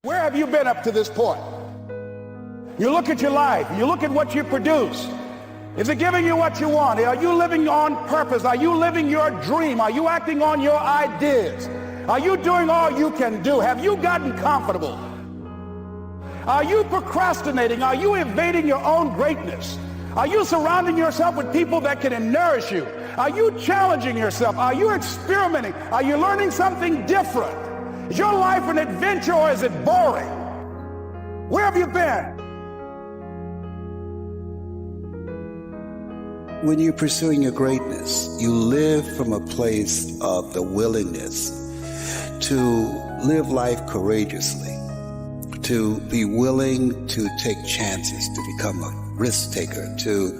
Where have you been up to this point? You look at your life, you look at what you produce. Is it giving you what you want? Are you living on purpose? Are you living your dream? Are you acting on your ideas? Are you doing all you can do? Have you gotten comfortable? Are you procrastinating? Are you evading your own greatness? Are you surrounding yourself with people that can nourish you? Are you challenging yourself? Are you experimenting? Are you learning something different? Is your life an adventure or is it boring? Where have you been? When you're pursuing your greatness, you live from a place of the willingness to live life courageously, to be willing to take chances, to become a risk taker, to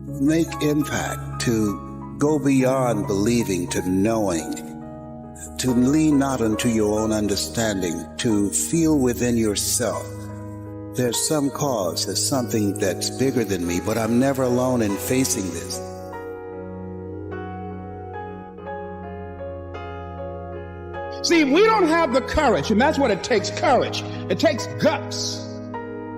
make impact, to go beyond believing to knowing, to lean not unto your own understanding, to feel within yourself there's some cause, there's something that's bigger than me, but I'm never alone in facing this. See, we don't have the courage, and that's what it takes, courage. It takes guts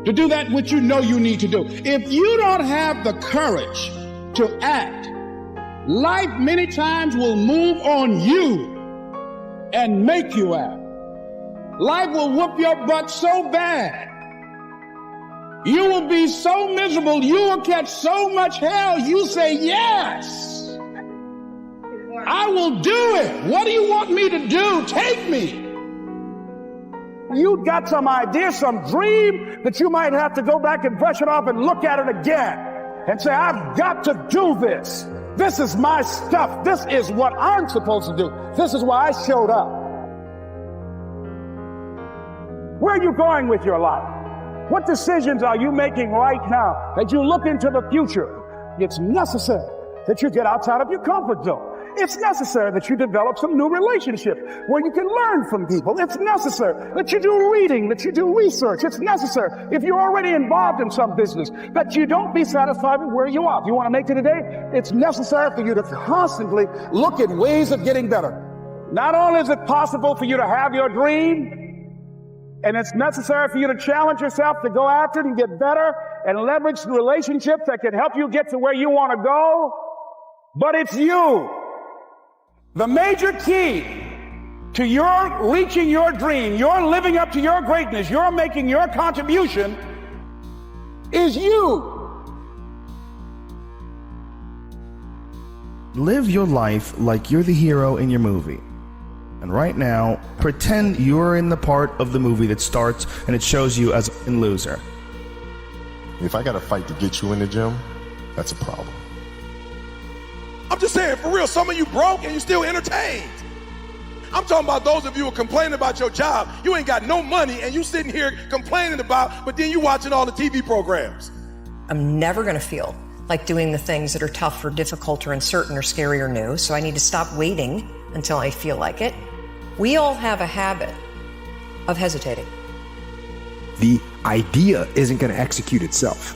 to do that which you know you need to do. If you don't have the courage to act, life many times will move on you and make you act. Life will whoop your butt so bad. You will be so miserable, you will catch so much hell, you say, yes, I will do it. What do you want me to do? Take me. You got some idea, some dream that you might have to go back and brush it off and look at it again and say, I've got to do this. This is my stuff. This is what I'm supposed to do. This is why I showed up. Where are you going with your life? What decisions are you making right now that you look into the future? It's necessary that you get outside of your comfort zone. It's necessary that you develop some new relationships where you can learn from people. It's necessary that you do reading, that you do research. It's necessary, if you're already involved in some business, that you don't be satisfied with where you are. If you want to make it today, it's necessary for you to constantly look at ways of getting better. Not only is it possible for you to have your dream, and it's necessary for you to challenge yourself to go after it and get better and leverage the relationships that can help you get to where you want to go, but it's you. The major key to your reaching your dream, your living up to your greatness, your making your contribution is you. Live your life like you're the hero in your movie. And right now, pretend you're in the part of the movie that starts and it shows you as a loser. If I got to fight to get you in the gym, that's a problem. I'm just saying, for real, some of you broke and you still entertained. I'm talking about those of you who are complaining about your job. You ain't got no money and you sitting here complaining about, but then you watching all the TV programs. I'm never going to feel like doing the things that are tough or difficult or uncertain or scary or new, so I need to stop waiting until I feel like it. We all have a habit of hesitating. The idea isn't going to execute itself.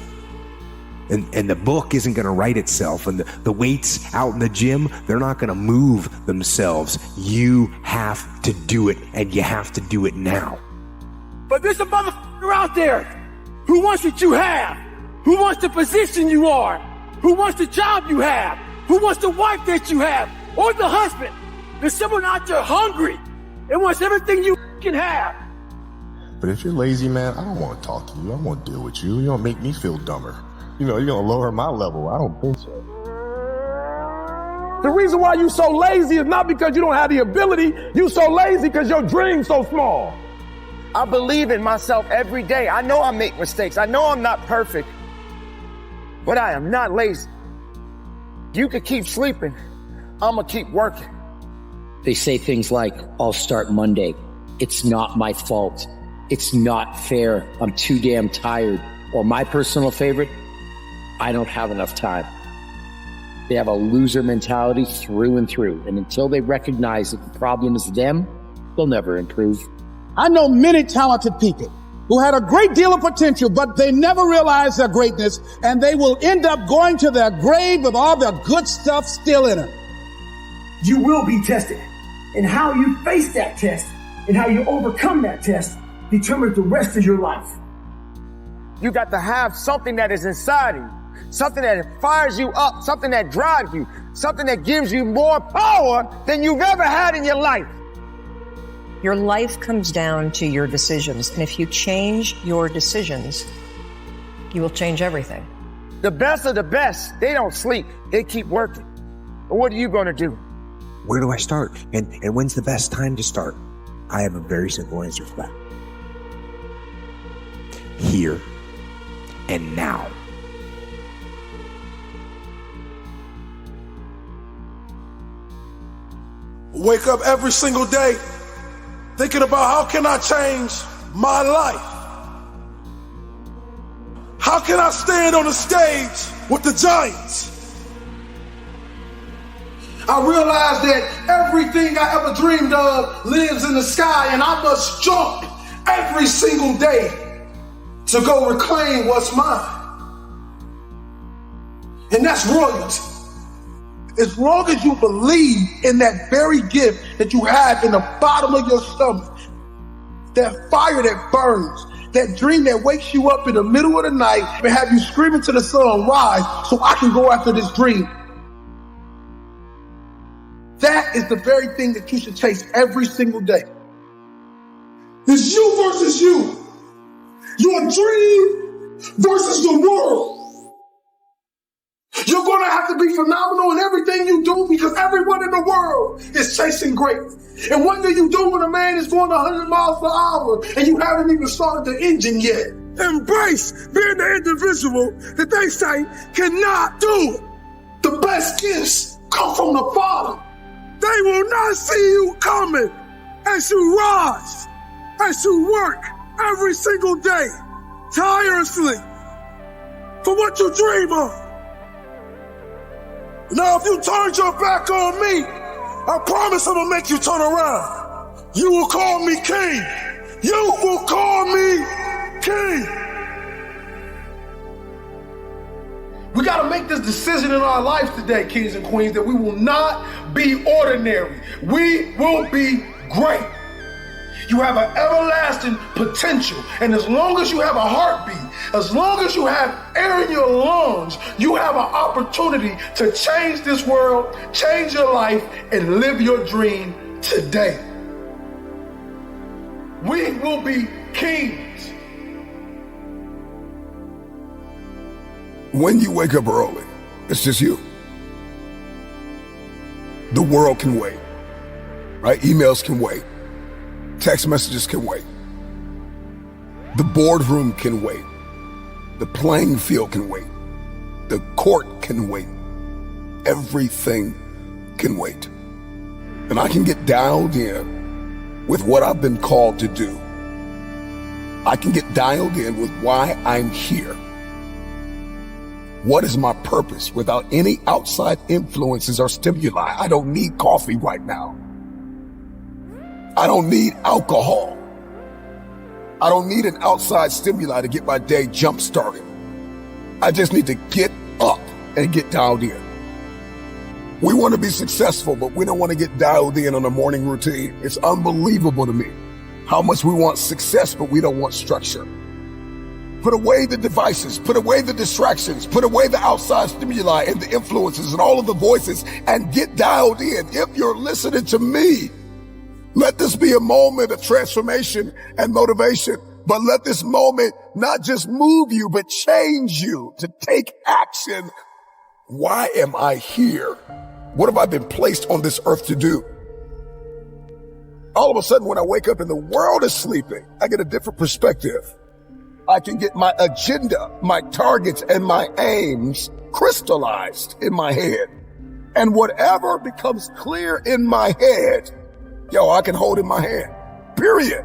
And the book isn't going to write itself. And the weights out in the gym, they're not going to move themselves. You have to do it, and you have to do it now. But there's a motherfucker out there who wants what you have, who wants the position you are, who wants the job you have, who wants the wife that you have, or the husband. There's someone out there hungry and wants everything you can have. But if you're lazy, man, I don't want to talk to you. I won't deal with you. You're going to make me feel dumber. You know, you're going to lower my level. I don't think so. The reason why you so lazy is not because you don't have the ability. You so lazy because your dream's so small. I believe in myself every day. I know I make mistakes. I know I'm not perfect, but I am not lazy. You could keep sleeping. I'm going to keep working. They say things like, I'll start Monday. It's not my fault. It's not fair. I'm too damn tired. Or my personal favorite, I don't have enough time. They have a loser mentality through and through. And until they recognize that the problem is them, they'll never improve. I know many talented people who had a great deal of potential, but they never realized their greatness, and they will end up going to their grave with all their good stuff still in them. You will be tested, and how you face that test and how you overcome that test determines the rest of your life. You got to have something that is inside of you, something that fires you up, something that drives you, something that gives you more power than you've ever had in your life. Your life comes down to your decisions. And if you change your decisions, you will change everything. The best of the best, they don't sleep. They keep working. But what are you going to do? Where do I start? And when's the best time to start? I have a very simple answer for that. Here and now. Wake up every single day thinking about how can I change my life? How can I stand on the stage with the giants? I realize that everything I ever dreamed of lives in the sky, and I must jump every single day to go reclaim what's mine. And that's royalty. As long as you believe in that very gift that you have in the bottom of your stomach, that fire that burns, that dream that wakes you up in the middle of the night and have you screaming to the sun, rise so I can go after this dream. That is the very thing that you should chase every single day. It's you versus you. Your dream versus the world. You're going to have to be phenomenal in everything you do because everyone in the world is chasing greatness. And what do you do when a man is going 100 miles per hour and you haven't even started the engine yet? Embrace being the individual that they say cannot do it. The best gifts come from the Father. They will not see you coming as you rise, as you work every single day, tirelessly, for what you dream of. Now, if you turned your back on me, I promise I'm gonna make you turn around. You will call me king. You will call me king. We gotta make this decision in our lives today, kings and queens, that we will not be ordinary. We will be great. You have an everlasting potential. And as long as you have a heartbeat, as long as you have air in your lungs, you have an opportunity to change this world, change your life, and live your dream today. We will be kings. When you wake up early, it's just you. The world can wait, right? Emails can wait. Text messages can wait. The boardroom can wait. The playing field can wait. The court can wait. Everything can wait. And I can get dialed in with what I've been called to do. I can get dialed in with why I'm here. What is my purpose without any outside influences or stimuli? I don't need coffee right now. I don't need alcohol. I don't need an outside stimuli to get my day jump started. I just need to get up and get dialed in. We want to be successful, but we don't want to get dialed in on a morning routine. It's unbelievable to me how much we want success, but we don't want structure. Put away the devices, put away the distractions, put away the outside stimuli and the influences and all of the voices and get dialed in. If you're listening to me, let this be a moment of transformation and motivation, but let this moment not just move you, but change you to take action. Why am I here? What have I been placed on this earth to do? All of a sudden, when I wake up and the world is sleeping, I get a different perspective. I can get my agenda, my targets, and my aims crystallized in my head. And whatever becomes clear in my head, I can hold in my hand, period.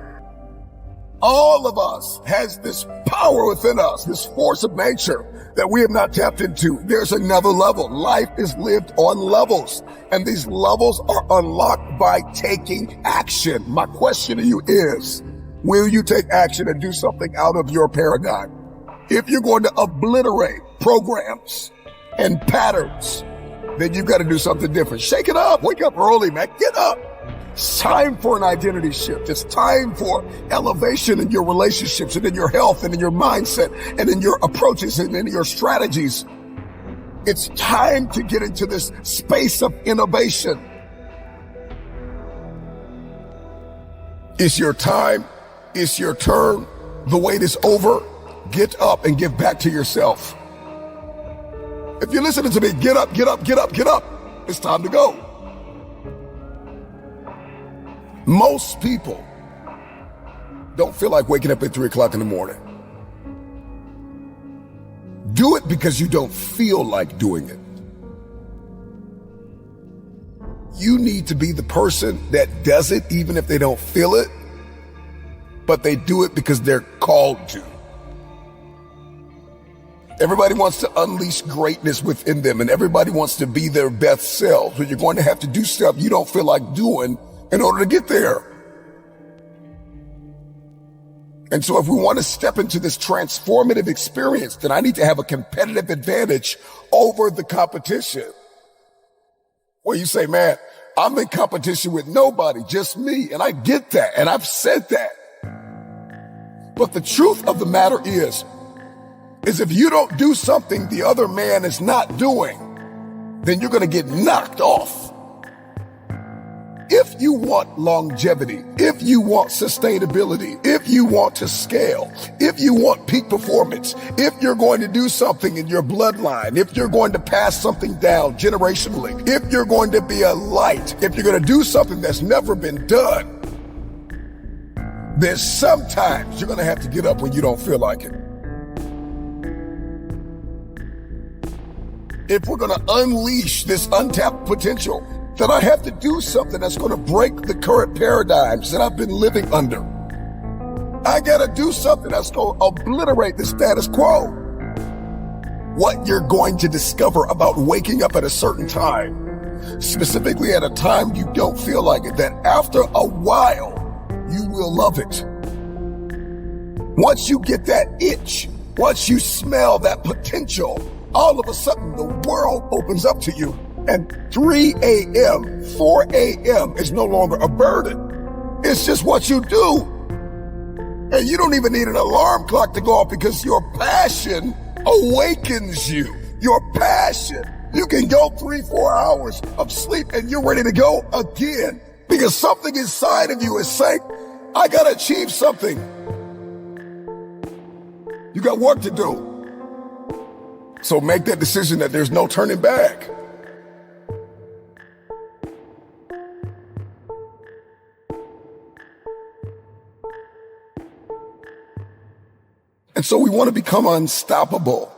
All of us has this power within us, this force of nature that we have not tapped into. There's another level. Life is lived on levels, and these levels are unlocked by taking action. My question to you is, will you take action and do something out of your paradigm? If you're going to obliterate programs and patterns, then you've got to do something different. Shake it up. Wake up early, man. Get up. It's time for an identity shift. It's time for elevation in your relationships and in your health and in your mindset and in your approaches and in your strategies. It's time to get into this space of innovation. It's your time. It's your turn. The wait is over. Get up and give back to yourself. If you're listening to me, get up, get up, get up, get up. It's time to go. Most people don't feel like waking up at 3 o'clock in the morning. Do it because you don't feel like doing it. You need to be the person that does it even if they don't feel it, but they do it because they're called to. Everybody wants to unleash greatness within them, and everybody wants to be their best selves, but you're going to have to do stuff you don't feel like doing in order to get there. And so if we want to step into this transformative experience, then I need to have a competitive advantage over the competition. Where you say, man, I'm in competition with nobody, just me. And I get that, and I've said that. But the truth of the matter is if you don't do something the other man is not doing, then you're going to get knocked off. If you want longevity, if you want sustainability, if you want to scale, if you want peak performance, if you're going to do something in your bloodline, if you're going to pass something down generationally, if you're going to be a light, if you're going to do something that's never been done, then sometimes you're going to have to get up when you don't feel like it. If we're going to unleash this untapped potential, then I have to do something that's going to break the current paradigms that I've been living under. I got to do something that's going to obliterate the status quo. What you're going to discover about waking up at a certain time, specifically at a time you don't feel like it, that after a while, you will love it. Once you get that itch, once you smell that potential, all of a sudden the world opens up to you, and 3 a.m., 4 a.m. is no longer a burden. It's just what you do. And you don't even need an alarm clock to go off because your passion awakens you. Your passion. You can go 3-4 hours of sleep and you're ready to go again because something inside of you is saying, I gotta achieve something. You got work to do. So make that decision that there's no turning back. And so we want to become unstoppable.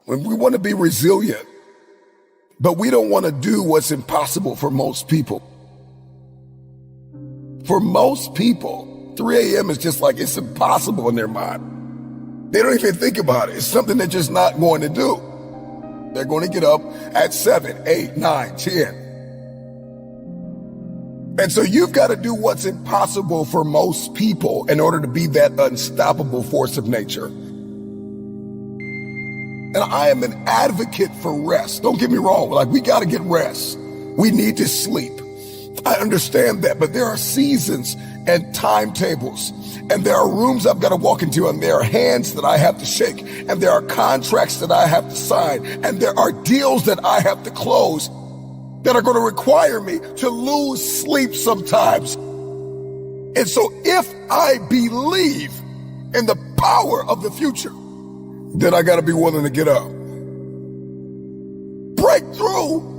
When we want to be resilient, but we don't want to do what's impossible for most people. For most people, 3 a.m. is just like it's impossible in their mind. They don't even think about it. It's something they're just not going to do. They're going to get up at 7, 8, 9, 10. And so you've got to do what's impossible for most people in order to be that unstoppable force of nature. And I am an advocate for rest. Don't get me wrong. Like, we got to get rest. We need to sleep. I understand that, but there are seasons and timetables, and there are rooms I've got to walk into, and there are hands that I have to shake, and there are contracts that I have to sign, and there are deals that I have to close that are going to require me to lose sleep sometimes. And so if I believe in the power of the future, then I got to be willing to get up. Break through.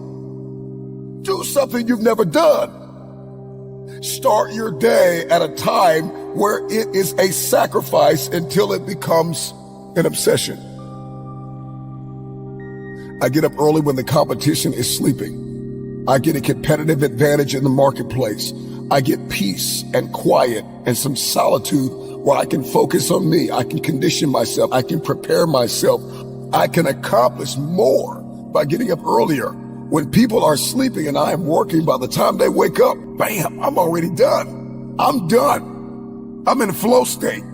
Do something you've never done. Start your day at a time where it is a sacrifice until it becomes an obsession. I get up early when the competition is sleeping. I get a competitive advantage in the marketplace. I get peace and quiet and some solitude where I can focus on me. I can condition myself. I can prepare myself. I can accomplish more by getting up earlier. When people are sleeping and I am working, by the time they wake up, bam, I'm already done. I'm done. I'm in flow state.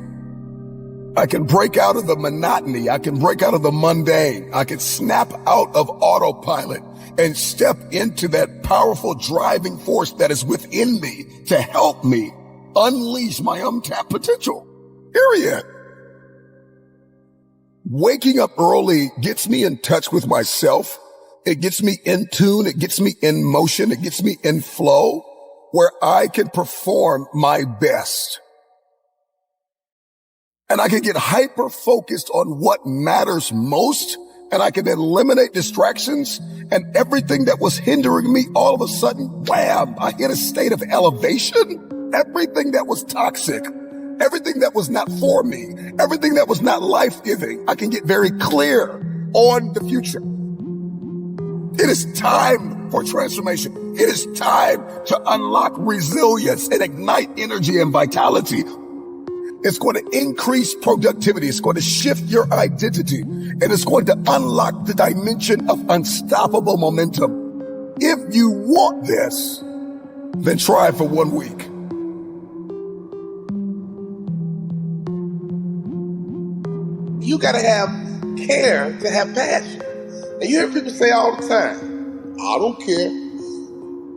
I can break out of the monotony. I can break out of the mundane. I can snap out of autopilot and step into that powerful driving force that is within me to help me unleash my untapped potential. Period. Waking up early gets me in touch with myself. It gets me in tune. It gets me in motion. It gets me in flow where I can perform my best. And I can get hyper focused on what matters most. And I can eliminate distractions, and everything that was hindering me, all of a sudden, wham, I hit a state of elevation. Everything that was toxic, everything that was not for me, everything that was not life-giving, I can get very clear on the future. It is time for transformation. It is time to unlock resilience and ignite energy and vitality. It's going to increase productivity. It's going to shift your identity, and it's going to unlock the dimension of unstoppable momentum. If you want this, then try it for 1 week. You got to have care to have passion. And you hear people say all the time, I don't care.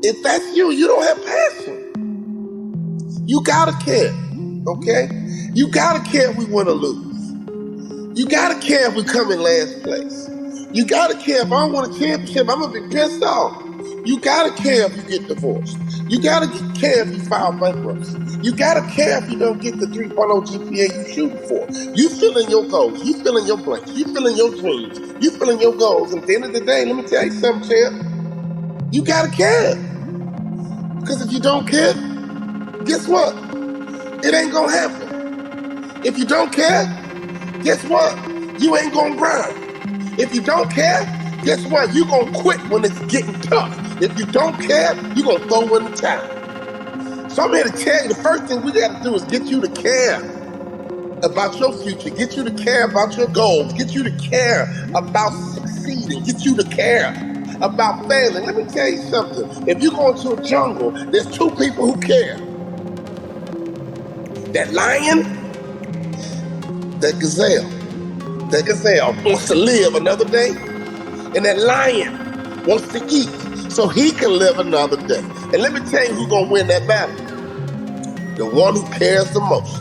If that's you, you don't have passion. You got to care, okay? You gotta care if we win or lose. You gotta care if we come in last place. You gotta care if I don't win a championship, I'm gonna be pissed off. You gotta care if you get divorced. You gotta care if you file bankruptcy. You gotta care if you don't get the 3.0 GPA you shooting for. You filling your goals, you filling your blanks, you filling your dreams, you filling your goals. And at the end of the day, let me tell you something, champ. You gotta care. Because if you don't care, guess what? It ain't gonna happen. If you don't care, guess what? You ain't gonna grind. If you don't care, guess what? You gonna quit when it's getting tough. If you don't care, you gonna throw in the towel. So I'm here to tell you, the first thing we gotta do is get you to care about your future, get you to care about your goals, get you to care about succeeding, get you to care about failing. Let me tell you something. If you go into a jungle, there's two people who care. That lion, that gazelle. That gazelle wants to live another day, and that lion wants to eat so he can live another day. And let me tell you who's gonna win that battle. The one who cares the most.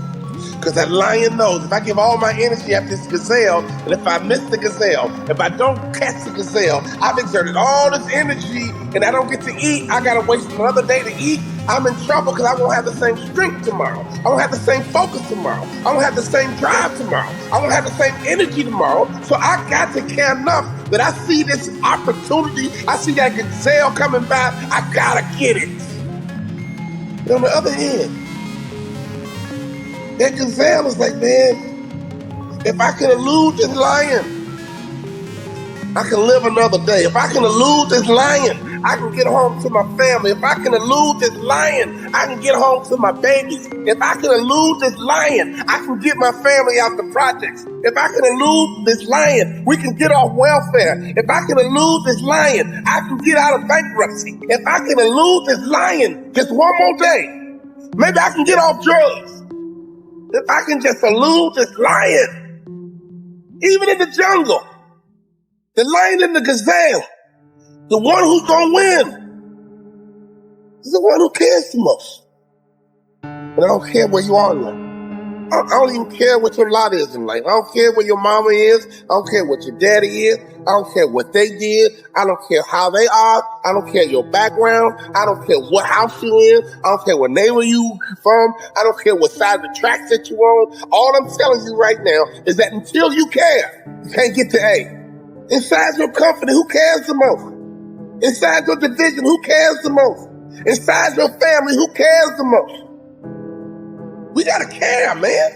Because that lion knows if I give all my energy after this gazelle, and if I miss the gazelle, if I don't catch the gazelle, I've exerted all this energy and I don't get to eat, I gotta waste another day to eat, I'm in trouble because I won't have the same strength tomorrow. I won't have the same focus tomorrow. I won't have the same drive tomorrow. I won't have the same energy tomorrow. So I got to care enough that I see this opportunity, I see that gazelle coming by, I gotta get it. But on the other hand, that gazelle is like, man, if I can elude this lion, I can live another day. If I can elude this lion, I can get home to my family. If I can elude this lion, I can get home to my babies. If I can elude this lion, I can get my family out the projects. If I can elude this lion, we can get off welfare. If I can elude this lion, I can get out of bankruptcy. If I can elude this lion just one more day, maybe I can get off drugs. If I can just elude this lion, even in the jungle, the lion and the gazelle, the one who's gonna win is the one who cares the most. And I don't care where you are in life. I don't even care what your lot is in life. I don't care where your mama is. I don't care what your daddy is. I don't care what they did. I don't care how they are. I don't care your background. I don't care what house you in. I don't care what neighbor you from. I don't care what side of the tracks that you on. All I'm telling you right now is that until you care, you can't get to A. Inside your company, who cares the most? Inside your division, who cares the most? Inside your family, who cares the most? We gotta care, man.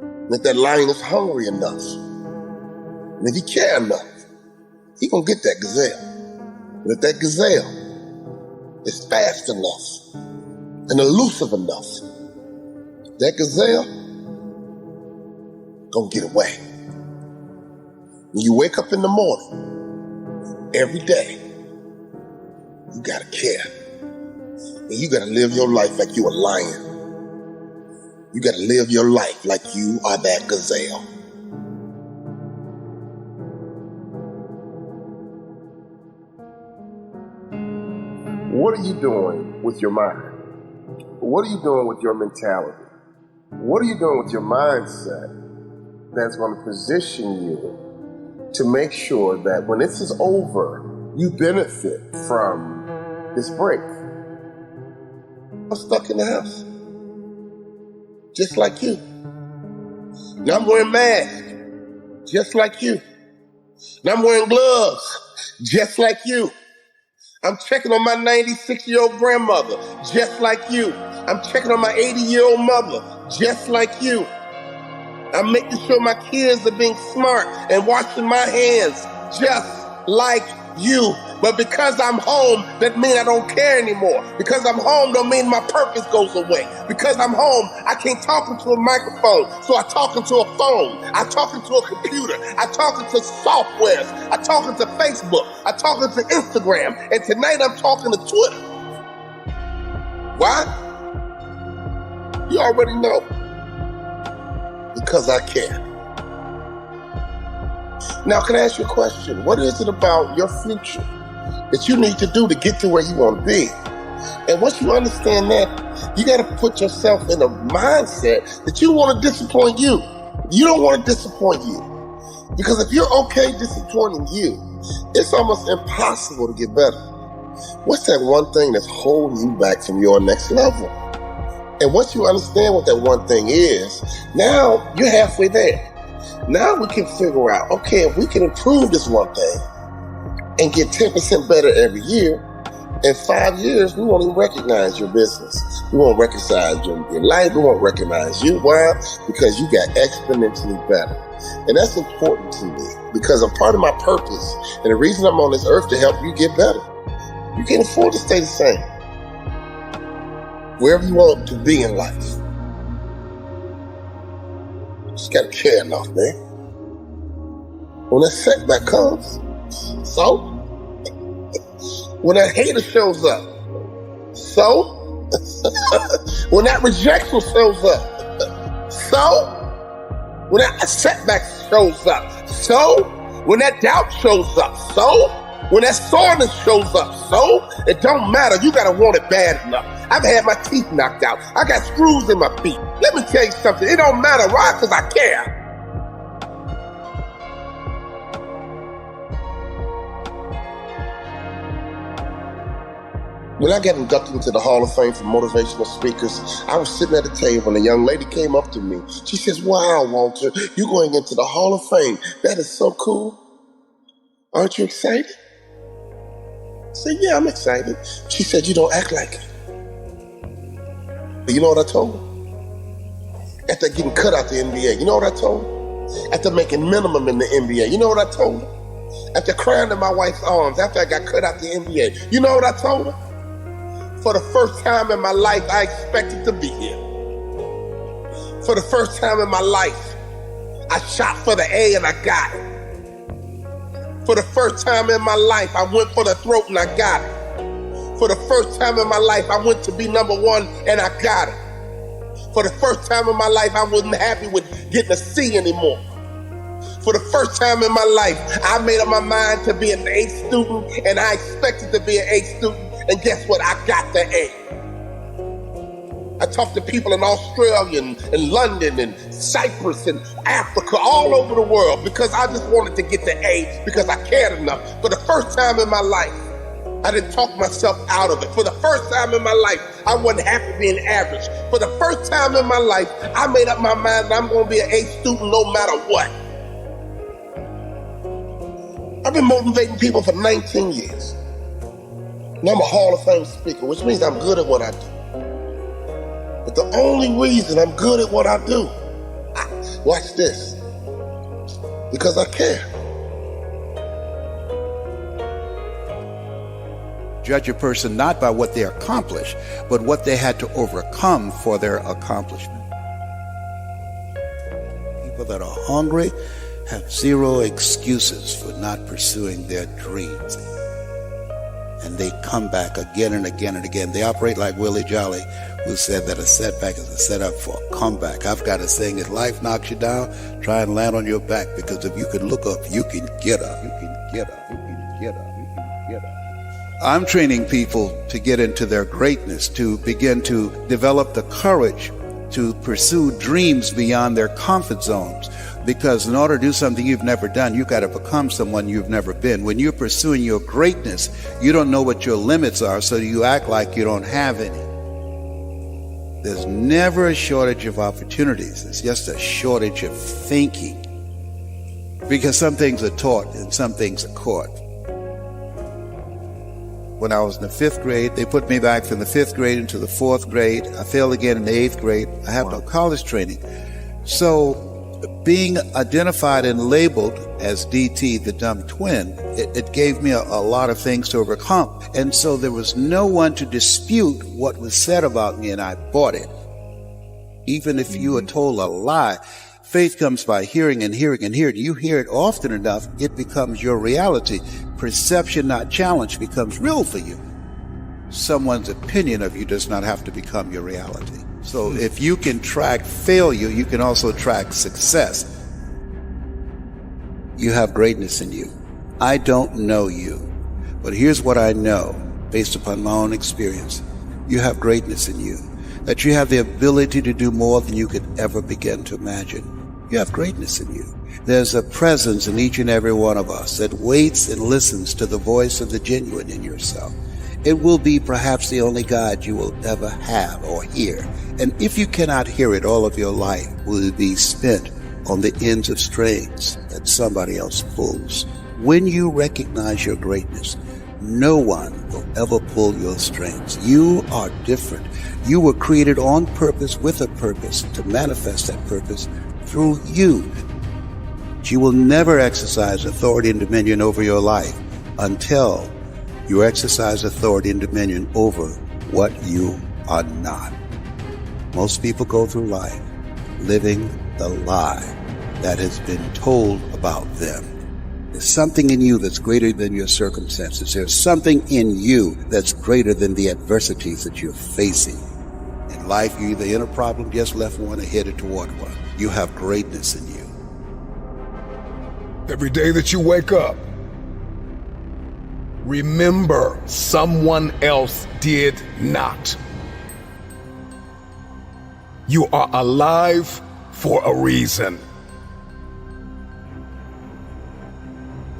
And if that lion is hungry enough, and if he care enough, he gonna get that gazelle. And if that gazelle is fast enough and elusive enough, that gazelle gonna get away. When you wake up in the morning, every day, you gotta care. And you gotta live your life like you a lion. You gotta live your life like you are that gazelle. What are you doing with your mind? What are you doing with your mentality? What are you doing with your mindset that's going to position you to make sure that when this is over, you benefit from this break? I'm stuck in the house, just like you. Now I'm wearing masks, just like you. Now I'm wearing gloves, just like you. I'm checking on my 96-year-old grandmother, just like you. I'm checking on my 80-year-old mother, just like you. I'm making sure my kids are being smart and washing my hands, just like you. But because I'm home, that means I don't care anymore. Because I'm home don't mean my purpose goes away. Because I'm home, I can't talk into a microphone, so I talk into a phone. I talk into a computer. I talk into softwares. I talk into Facebook. I talk into Instagram. And tonight I'm talking to Twitter. Why? You already know. Because I care. Now, can I ask you a question? What is it about your future that you need to do to get to where you want to be? And once you understand that, you got to put yourself in a mindset that you want to disappoint you. You don't want to disappoint you. Because if you're okay disappointing you, it's almost impossible to get better. What's that one thing that's holding you back from your next level? And once you understand what that one thing is, now you're halfway there. Now we can figure out, okay, if we can improve this one thing and get 10% better every year, in 5 years, we won't even recognize your business. We won't recognize your life. We won't recognize you. Why? Because you got exponentially better. And that's important to me because I'm part of my purpose. And the reason I'm on this earth to help you get better. You can't afford to stay the same. Wherever you want to be in life. Just gotta care enough, man. When that setback comes, so? When that hater shows up, so? When that rejection shows up, so? When that setback shows up, so? When that doubt shows up, so? When that soreness shows up, so? It don't matter, you gotta want it bad enough. I've had my teeth knocked out. I got screws in my feet. Let me tell you something, it don't matter. Why? Because I care. When I got inducted into the Hall of Fame for motivational speakers, I was sitting at the table and a young lady came up to me. She says, "Wow, Walter, you're going into the Hall of Fame. That is so cool. Aren't you excited?" I said, "Yeah, I'm excited." She said, "You don't act like it." But you know what I told her? After getting cut out the NBA, you know what I told her? After making minimum in the NBA, you know what I told her? After crying in my wife's arms, after I got cut out the NBA, you know what I told her? For the first time in my life, I expected to be here. For the first time in my life, I shot for the A and I got it. For the first time in my life, I went for the throat and I got it. For the first time in my life, I went to be number one and I got it. For the first time in my life, I wasn't happy with getting a C anymore. For the first time in my life, I made up my mind to be an A student and I expected to be an A student. And guess what? I got the A. I talked to people in Australia and London and Cyprus and Africa, all over the world, because I just wanted to get the A because I cared enough. For the first time in my life, I didn't talk myself out of it. For the first time in my life, I wasn't happy being average. For the first time in my life, I made up my mind that I'm going to be an A student no matter what. I've been motivating people for 19 years. Now I'm a Hall of Fame speaker, which means I'm good at what I do. But the only reason I'm good at what I do, watch this, because I care. Judge a person not by what they accomplish, but what they had to overcome for their accomplishment. People that are hungry have zero excuses for not pursuing their dreams. And they come back again and again and again. They operate like Willie Jolly, who said that a setback is a setup for a comeback. I've got a saying, if life knocks you down, try and land on your back, because if you can look up, you can get up. You can get up. You can get up. You can get up. I'm training people to get into their greatness, to begin to develop the courage to pursue dreams beyond their comfort zones. Because in order to do something you've never done, you've got to become someone you've never been. When you're pursuing your greatness, you don't know what your limits are, so you act like you don't have any. There's never a shortage of opportunities. It's just a shortage of thinking. Because some things are taught and some things are caught. When I was in the 5th grade, they put me back from the 5th grade into the 4th grade. I failed again in the 8th grade. I have no college training. So being identified and labeled as DT, the dumb twin, it gave me a lot of things to overcome. And so there was no one to dispute what was said about me, and I bought it. Even if you are told a lie, faith comes by hearing and hearing and hearing. You hear it often enough, it becomes your reality. Perception, not challenge, becomes real for you. Someone's opinion of you does not have to become your reality. So if you can track failure, you can also track success. You have greatness in you. I don't know you, but here's what I know based upon my own experience. You have greatness in you, that you have the ability to do more than you could ever begin to imagine. You have greatness in you. There's a presence in each and every one of us that waits and listens to the voice of the genuine in yourself. It will be perhaps the only God you will ever have or hear. And if you cannot hear it, all of your life will be spent on the ends of strings that somebody else pulls. When you recognize your greatness, no one will ever pull your strings. You are different. You were created on purpose with a purpose to manifest that purpose through you. You will never exercise authority and dominion over your life until you exercise authority and dominion over what you are not. Most people go through life living the lie that has been told about them. There's something in you that's greater than your circumstances. There's something in you that's greater than the adversities that you're facing. In life, you're either in a problem, just left one, or headed toward one. You have greatness in you. Every day that you wake up, remember someone else did not. You are alive for a reason.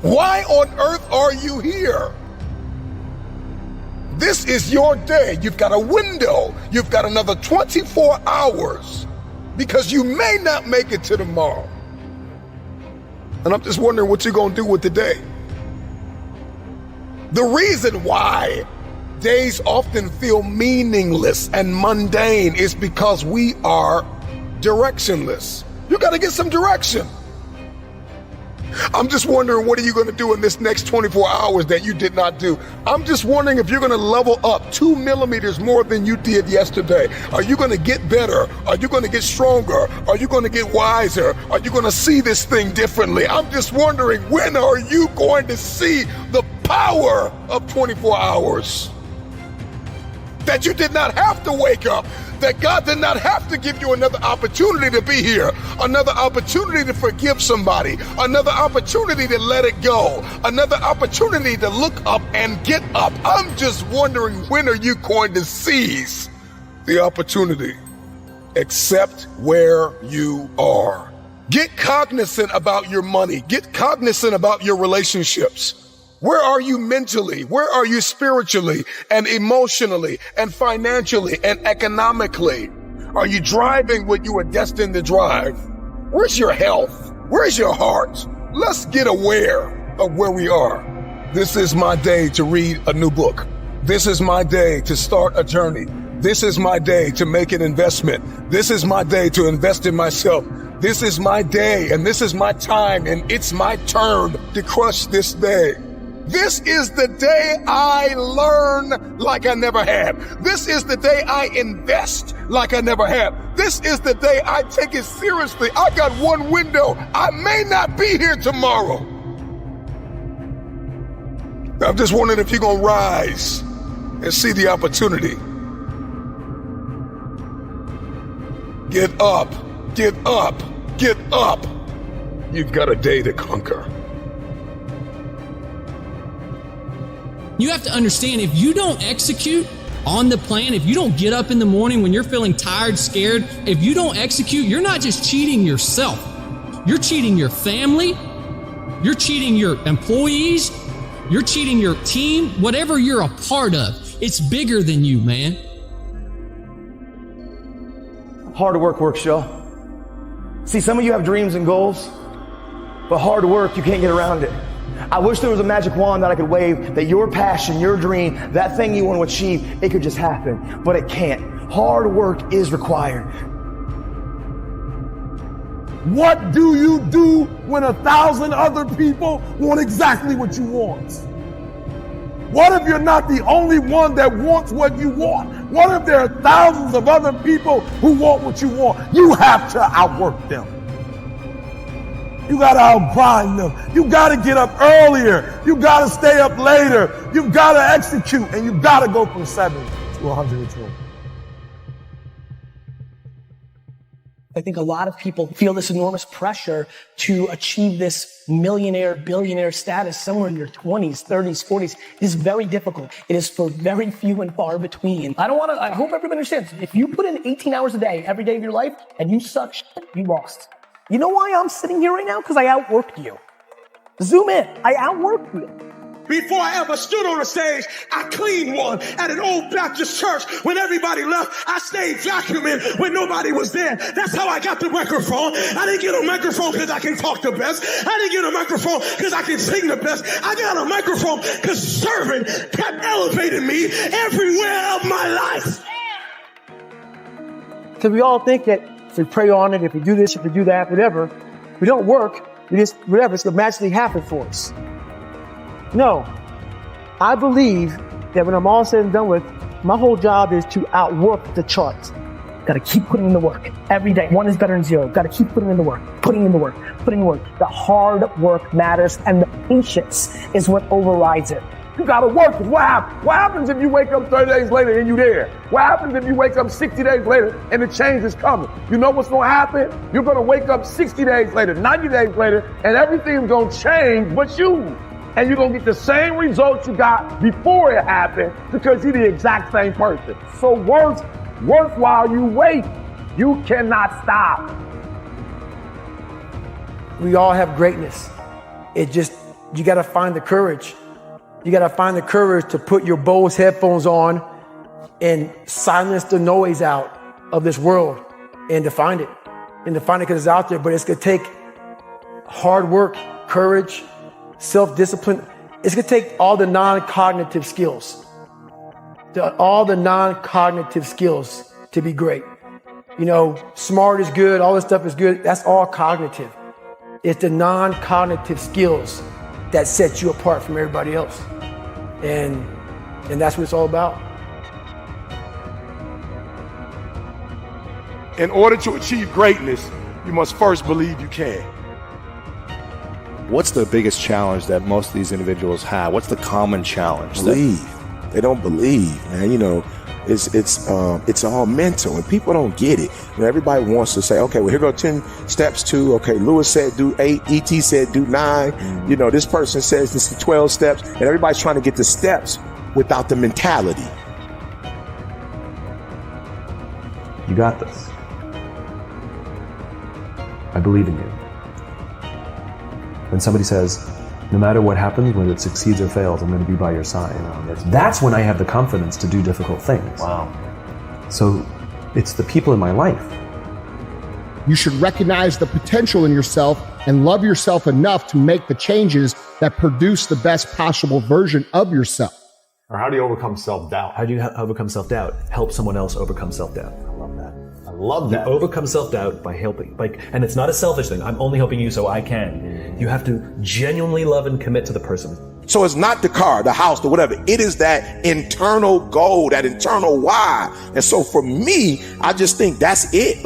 Why on earth are you here? This is your day. You've got a window. You've got another 24 hours because you may not make it to tomorrow. And I'm just wondering what you're going to do with the day. The reason why days often feel meaningless and mundane is because we are directionless. You got to get some direction. I'm just wondering, what are you going to do in this next 24 hours that you did not do? I'm just wondering if you're going to level up 2 millimeters more than you did yesterday. Are you going to get better? Are you going to get stronger? Are you going to get wiser? Are you going to see this thing differently? I'm just wondering, when are you going to see the power of 24 hours? That you did not have to wake up. That God did not have to give you another opportunity to be here, another opportunity to forgive somebody, another opportunity to let it go, another opportunity to look up and get up. I'm just wondering, when are you going to seize the opportunity? Accept where you are. Get cognizant about your money. Get cognizant about your relationships. Where are you mentally? Where are you spiritually and emotionally and financially and economically? Are you driving what you were destined to drive? Where's your health? Where's your heart? Let's get aware of where we are. This is my day to read a new book. This is my day to start a journey. This is my day to make an investment. This is my day to invest in myself. This is my day and this is my time, and it's my turn to crush this day. This is the day I learn like I never have. This is the day I invest like I never have. This is the day I take it seriously. I got one window. I may not be here tomorrow. I'm just wondering if you're going to rise and see the opportunity. Get up, get up, get up. You've got a day to conquer. You have to understand, if you don't execute on the plan, if you don't get up in the morning when you're feeling tired, scared, if you don't execute, you're not just cheating yourself. You're cheating your family. You're cheating your employees. You're cheating your team. Whatever you're a part of, it's bigger than you, man. Hard work works, y'all. See, some of you have dreams and goals, but hard work, you can't get around it. I wish there was a magic wand that I could wave, that your passion, your dream, that thing you want to achieve, it could just happen, but it can't. Hard work is required. What do you do when 1,000 other people want exactly what you want? What if you're not the only one that wants what you want? What if there are thousands of other people who want what you want? You have to outwork them. You gotta outgrind them. You gotta get up earlier. You gotta stay up later. You gotta execute, and you gotta go from 7 to 120. I think a lot of people feel this enormous pressure to achieve this millionaire, billionaire status somewhere in your 20s, 30s, 40s. It is very difficult. It is for very few and far between. I hope everybody understands. If you put in 18 hours a day, every day of your life, and you suck shit, you lost. You know why I'm sitting here right now? Because I outworked you. Zoom in. I outworked you. Before I ever stood on a stage, I cleaned one at an old Baptist church. When everybody left, I stayed vacuuming when nobody was there. That's how I got the microphone. I didn't get a microphone because I can talk the best. I didn't get a microphone because I can sing the best. I got a microphone because serving kept elevating me everywhere of my life. Because we all think that if we pray on it, if we do this, if we do that, whatever, we don't work, we just, whatever, it's going to magically happen for us. No, I believe that when I'm all said and done with, my whole job is to outwork the charts. Got to keep putting in the work every day. 1 is better than 0. Got to keep putting in the work, putting in the work, putting in the work. The hard work matters, and the patience is what overrides it. You gotta work. What happens if you wake up 30 days later and you there? What happens if you wake up 60 days later and the change is coming? You know what's gonna happen? You're gonna wake up 60 days later, 90 days later, and everything's gonna change but you. And you're gonna get the same results you got before it happened because you're the exact same person. So work while you wait. You cannot stop. We all have greatness. You gotta find the courage. You gotta find the courage to put your Bose headphones on and silence the noise out of this world and to find it. And to find it because it's out there, but it's gonna take hard work, courage, self-discipline. It's gonna take all the non-cognitive skills. All the non-cognitive skills to be great. You know, smart is good, all this stuff is good. That's all cognitive. It's the non-cognitive skills that sets you apart from everybody else. And that's what it's all about. In order to achieve greatness, you must first believe you can. What's the biggest challenge that most of these individuals have? What's the common challenge? Believe. They don't believe, man. You know, it's all mental, and people don't get it. You know, everybody wants to say, okay, well, here go 10 steps to, okay, Lewis said do 8, E.T. said do 9. You know, this person says this is 12 steps, and everybody's trying to get the steps without the mentality. You got this. I believe in you. When somebody says, no matter what happens, whether it succeeds or fails, I'm going to be by your side. That's when I have the confidence to do difficult things. Wow. So it's the people in my life. You should recognize the potential in yourself and love yourself enough to make the changes that produce the best possible version of yourself. Or how do you overcome self-doubt? How do you overcome self-doubt? Help someone else overcome self-doubt. I love that. You overcome self-doubt by helping. And it's not a selfish thing. I'm only helping you so I can. You have to genuinely love and commit to the person. So it's not the car, the house, the whatever. It is that internal goal, that internal why. And so for me, I just think that's it.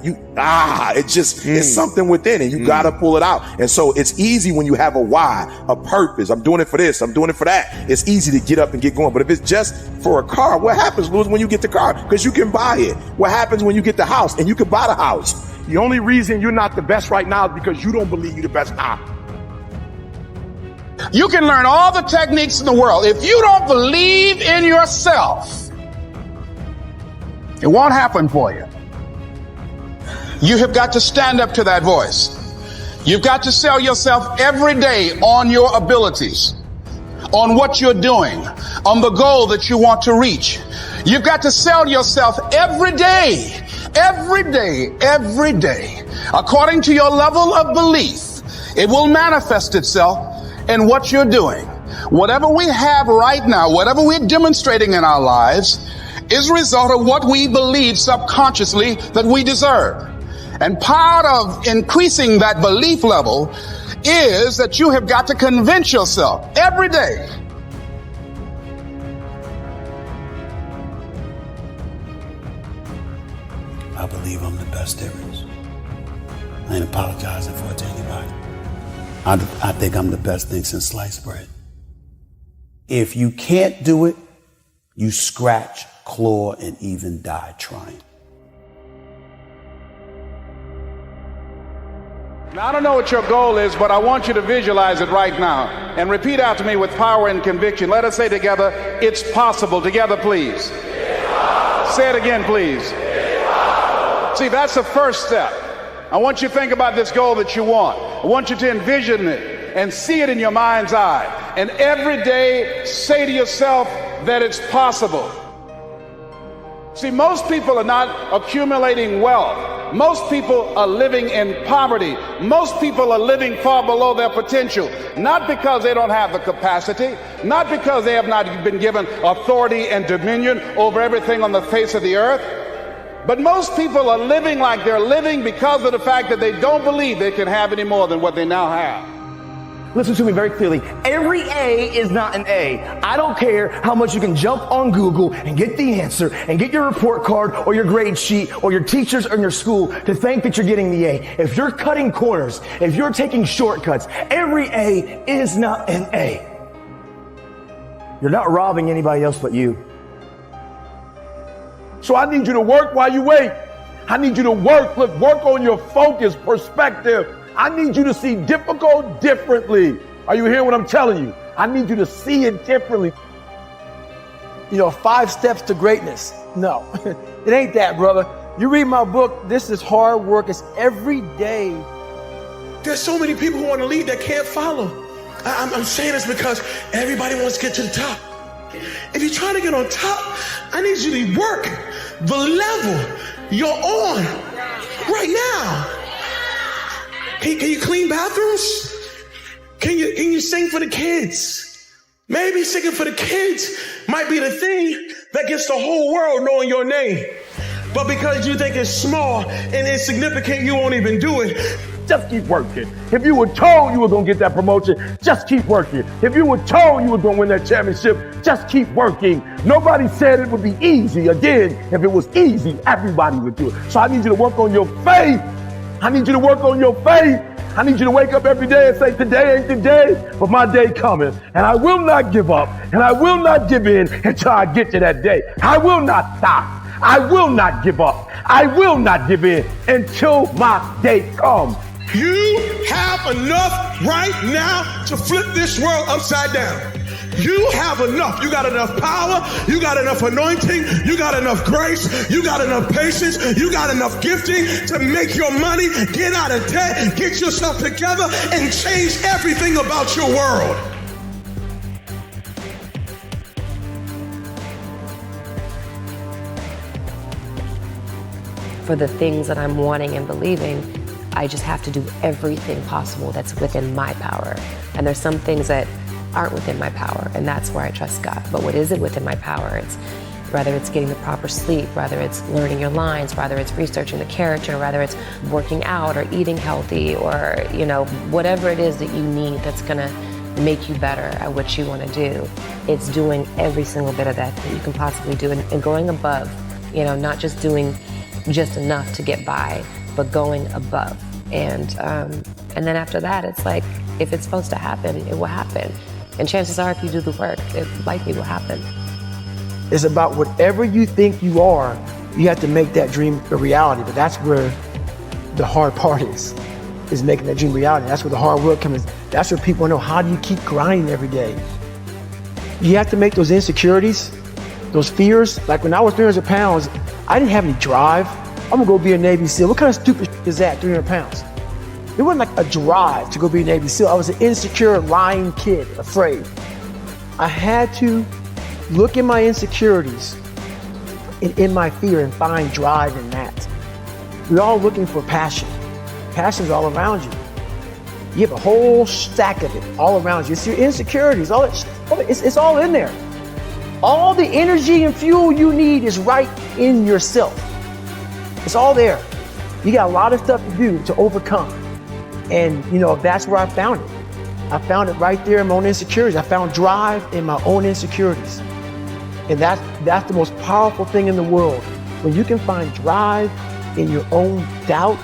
It's something within it. You gotta pull it out. And so it's easy when you have a why, a purpose. I'm doing it for this, I'm doing it for that. It's easy to get up and get going. But if it's just for a car, what happens, Louis, when you get the car? Because you can buy it. What happens when you get the house and you can buy the house? The only reason you're not the best right now is because you don't believe you're the best now. You can learn all the techniques in the world. If you don't believe in yourself, it won't happen for you. You have got to stand up to that voice. You've got to sell yourself every day on your abilities, on what you're doing, on the goal that you want to reach. You've got to sell yourself every day, according to your level of belief. It will manifest itself in what you're doing. Whatever we have right now, whatever we're demonstrating in our lives, is a result of what we believe subconsciously that we deserve. And part of increasing that belief level is that you have got to convince yourself every day. I believe I'm the best there is. I ain't apologizing for it to anybody. I think I'm the best thing since sliced bread. If you can't do it, you scratch, claw, and even die trying. Now, I don't know what your goal is, but I want you to visualize it right now and repeat after me with power and conviction. Let us say together, it's possible. Together, please. Say it again, please. See, that's the first step. I want you to think about this goal that you want. I want you to envision it and see it in your mind's eye. And every day say to yourself that it's possible. See, most people are not accumulating wealth. Most people are living in poverty. Most people are living far below their potential. Not because they don't have the capacity, not because they have not been given authority and dominion over everything on the face of the earth. But most people are living like they're living because of the fact that they don't believe they can have any more than what they now have. Listen to me very clearly. Every A is not an A. I don't care how much you can jump on Google and get the answer and get your report card or your grade sheet or your teachers or your school to think that you're getting the A. If you're cutting corners, if you're taking shortcuts, every A is not an A. You're not robbing anybody else but you. So I need you to work while you wait. I need you to work on your focus, perspective. I need you to see difficult differently. Are you hearing what I'm telling you? I need you to see it differently. 5 steps to greatness. No, it ain't that, brother. You read my book, this is hard work. It's every day. There's so many people who want to lead that can't follow. I'm saying this because everybody wants to get to the top. If you're trying to get on top, I need you to work the level you're on right now. Can you clean bathrooms? Can you sing for the kids? Maybe singing for the kids might be the thing that gets the whole world knowing your name. But because you think it's small and insignificant, you won't even do it. Just keep working. If you were told you were going to get that promotion, just keep working. If you were told you were going to win that championship, just keep working. Nobody said it would be easy. Again, if it was easy, everybody would do it. So I need you to work on your faith. I need you to work on your faith. I need you to wake up every day and say, today ain't the day, but my day coming. And I will not give up. And I will not give in until I get to that day. I will not stop. I will not give up. I will not give in until my day comes. You have enough right now to flip this world upside down. You have enough. You got enough power. You got enough anointing. You got enough grace. You got enough patience. You got enough gifting to make your money, get out of debt, get yourself together, and change everything about your world. For the things that I'm wanting and believing, I just have to do everything possible that's within my power. And there's some things that aren't within my power, and that's where I trust God. But what is it within my power? It's whether it's getting the proper sleep, whether it's learning your lines, whether it's researching the character, whether it's working out or eating healthy, or whatever it is that you need that's gonna make you better at what you want to do. It's doing every single bit of that you can possibly do, and going above, not just doing just enough to get by, but going above. And then after that, it's like, if it's supposed to happen, it will happen. And chances are, if you do the work, it likely will happen. It's about whatever you think you are, you have to make that dream a reality. But that's where the hard part is. is making that dream reality. That's where the hard work comes in. That's where people know, how do you keep grinding every day? You have to make those insecurities, those fears. Like when I was 300 pounds, I didn't have any drive. I'm gonna go be a Navy SEAL. What kind of stupid shit is that, 300 pounds? It wasn't like a drive to go be a Navy SEAL. I was an insecure, lying kid, afraid. I had to look at my insecurities and in my fear and find drive in that. We're all looking for passion. Passion's all around you. You have a whole stack of it all around you. It's your insecurities, all that shit. It's all in there. All the energy and fuel you need is right in yourself. It's all there. You got a lot of stuff to do to overcome. And that's where I found it. I found it right there in my own insecurities. I found drive in my own insecurities. And that's the most powerful thing in the world. When you can find drive in your own doubt,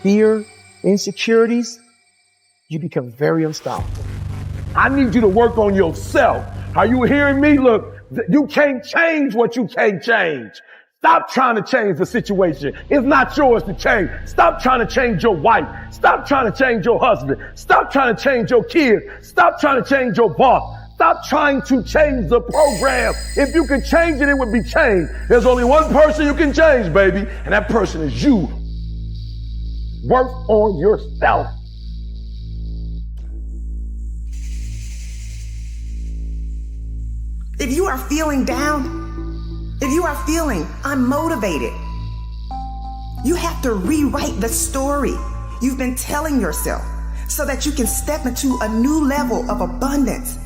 fear, insecurities, you become very unstoppable. I need you to work on yourself. Are you hearing me? Look, you can't change what you can't change. Stop trying to change the situation. It's not yours to change. Stop trying to change your wife. Stop trying to change your husband. Stop trying to change your kids. Stop trying to change your boss. Stop trying to change the program. If you could change it, it would be changed. There's only one person you can change, baby, and that person is you. Work on yourself. If you are feeling down, if you are feeling unmotivated, you have to rewrite the story you've been telling yourself so that you can step into a new level of abundance.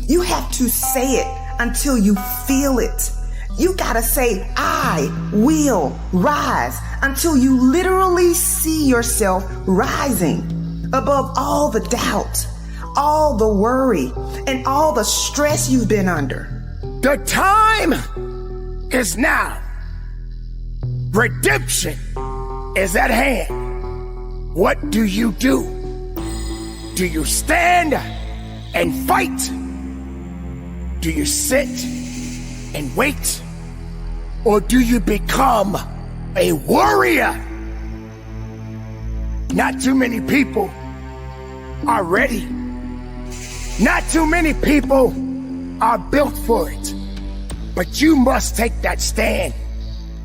You have to say it until you feel it. You gotta say, I will rise, until you literally see yourself rising above all the doubt, all the worry, and all the stress you've been under. The time is now. Redemption is at hand. What do? Do you stand and fight? Do you sit and wait? Or do you become a warrior? Not too many people are ready. Not too many people are built for it. But you must take that stand.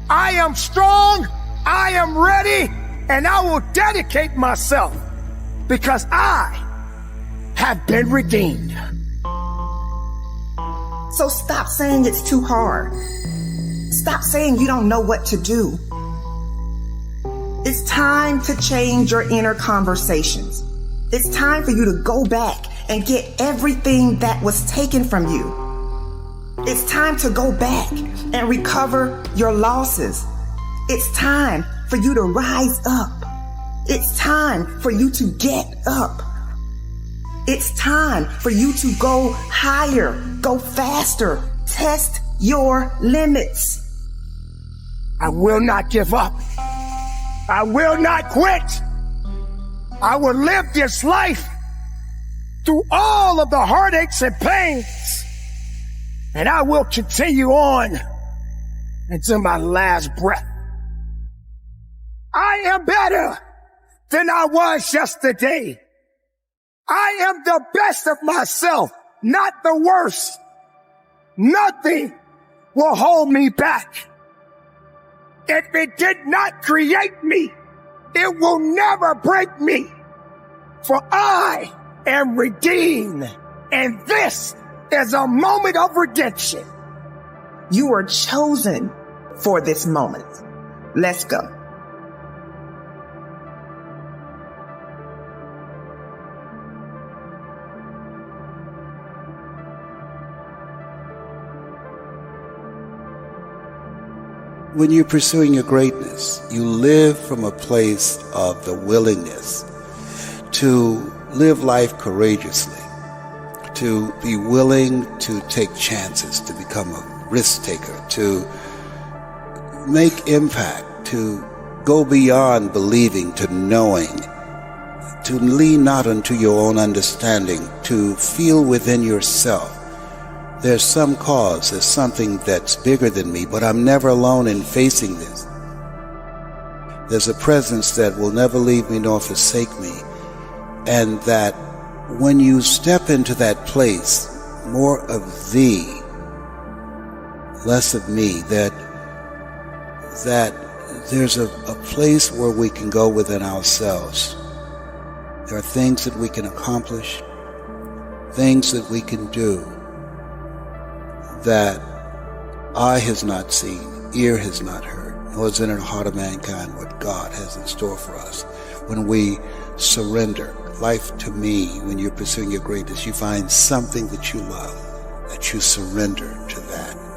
I am strong, I am ready, and I will dedicate myself because I have been redeemed. So stop saying it's too hard. Stop saying you don't know what to do. It's time to change your inner conversations. It's time for you to go back and get everything that was taken from you. It's time to go back and recover your losses. It's time for you to rise up. It's time for you to get up. It's time for you to go higher, go faster, test your limits. I will not give up. I will not quit. I will live this life through all of the heartaches and pains. And I will continue on until my last breath. I am better than I was yesterday. I am the best of myself, not the worst. Nothing will hold me back. If it did not create me, it will never break me. For I am redeemed, and this is a moment of redemption. You were chosen for this moment. Let's go. When you're pursuing your greatness, you live from a place of the willingness to live life courageously, to be willing to take chances, to become a risk taker, to make impact, to go beyond believing to knowing, to lean not unto your own understanding, to feel within yourself there's some cause, there's something that's bigger than me, but I'm never alone in facing this. There's a presence that will never leave me nor forsake me. And that when you step into that place, more of thee, less of me, that there's a place where we can go within ourselves. There are things that we can accomplish, things that we can do that eye has not seen, ear has not heard, nor is in the heart of mankind what God has in store for us. When we surrender life to me, when you're pursuing your greatness, you find something that you love, that you surrender to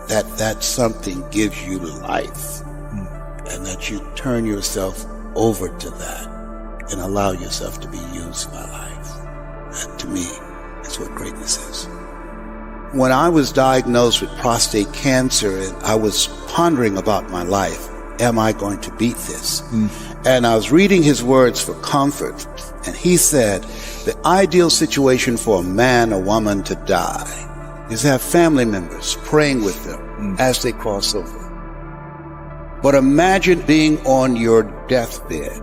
that something gives you life, and that you turn yourself over to that and allow yourself to be used by life. That, to me, is what greatness is. When I was diagnosed with prostate cancer and I was pondering about my life, am I going to beat this? And I was reading his words for comfort, and he said, the ideal situation for a man or woman to die is to have family members praying with them as they cross over. But imagine being on your deathbed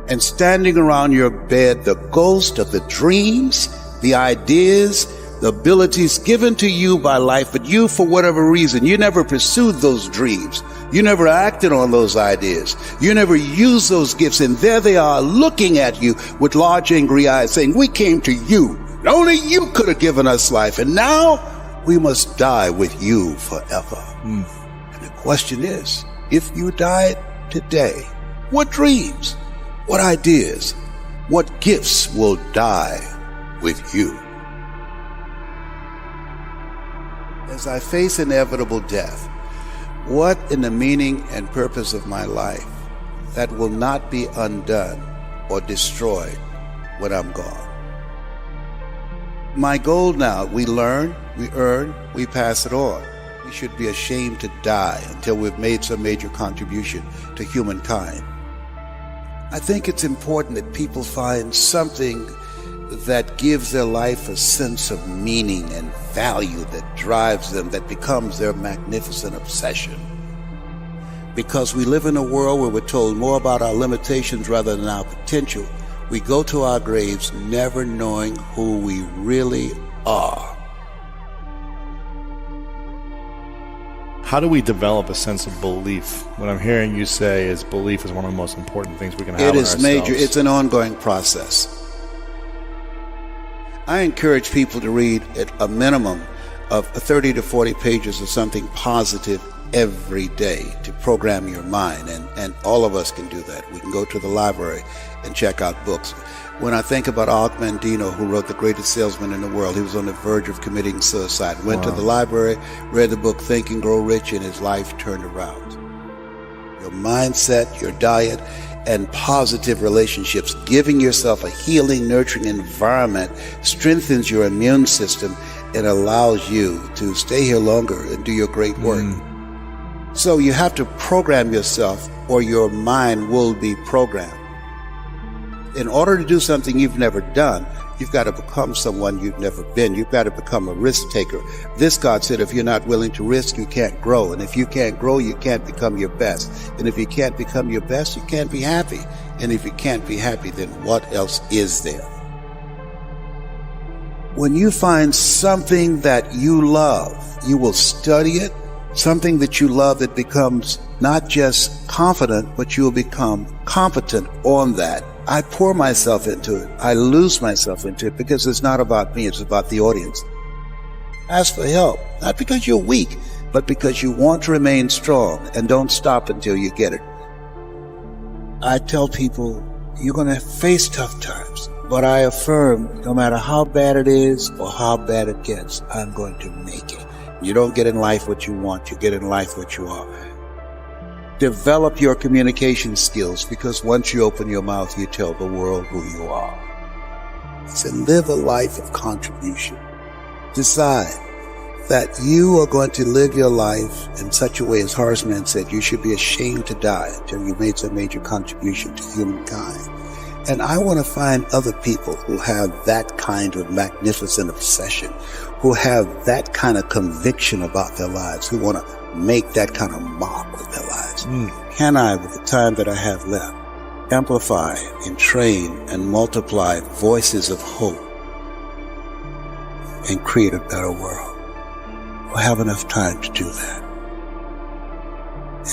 and standing around your bed, the ghost of the dreams, the ideas, the abilities given to you by life, but you, for whatever reason, you never pursued those dreams. You never acted on those ideas. You never used those gifts. And there they are looking at you with large angry eyes saying, we came to you. Only you could have given us life. And now we must die with you forever. And the question is, if you died today, what dreams, what ideas, what gifts will die with you? As I face inevitable death, what in the meaning and purpose of my life that will not be undone or destroyed when I'm gone? My goal now, we learn, we earn, we pass it on. We should be ashamed to die until we've made some major contribution to humankind. I think it's important that people find something that gives their life a sense of meaning and value that drives them, that becomes their magnificent obsession. Because we live in a world where we're told more about our limitations rather than our potential, we go to our graves never knowing who we really are. How do we develop a sense of belief? What I'm hearing you say is belief is one of the most important things we can have in ourselves. It is major. It's an ongoing process. I encourage people to read at a minimum of 30 to 40 pages of something positive every day to program your mind. And all of us can do that. We can go to the library and check out books. When I think about Og Mandino, who wrote The Greatest Salesman in the World, he was on the verge of committing suicide. Went to the library, read the book Think and Grow Rich, and his life turned around. Your mindset, your diet, and positive relationships, giving yourself a healing, nurturing environment strengthens your immune system and allows you to stay here longer and do your great work. So you have to program yourself or your mind will be programmed. In order to do something you've never done, you've got to become someone you've never been. You've got to become a risk taker. This God said, if you're not willing to risk, you can't grow. And if you can't grow, you can't become your best. And if you can't become your best, you can't be happy. And if you can't be happy, then what else is there? When you find something that you love, you will study it. Something that you love that becomes not just confident, but you'll become competent on that. I pour myself into it. I lose myself into it because it's not about me. It's about the audience. Ask for help, not because you're weak, but because you want to remain strong and don't stop until you get it. I tell people, you're going to face tough times, but I affirm no matter how bad it is or how bad it gets, I'm going to make it. You don't get in life what you want. You get in life what you are. Develop your communication skills, because once you open your mouth, you tell the world who you are. So live a life of contribution. Decide that you are going to live your life in such a way, as Horseman said, you should be ashamed to die until you made some major contribution to humankind. And I want to find other people who have that kind of magnificent obsession, who have that kind of conviction about their lives, who want to make that kind of mark with their lives. Can I, with the time that I have left, amplify and train and multiply voices of hope and create a better world. We'll have enough time to do that.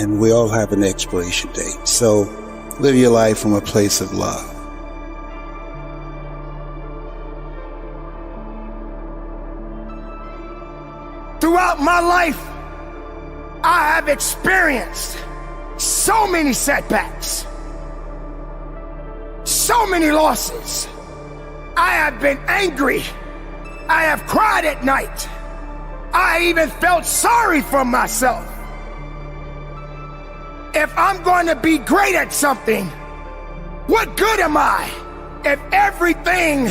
And we all have an expiration date. So live your life from a place of love. Throughout my life, I have experienced so many setbacks, so many losses. I have been angry. I have cried at night. I even felt sorry for myself. If I'm going to be great at something, what good am I if everything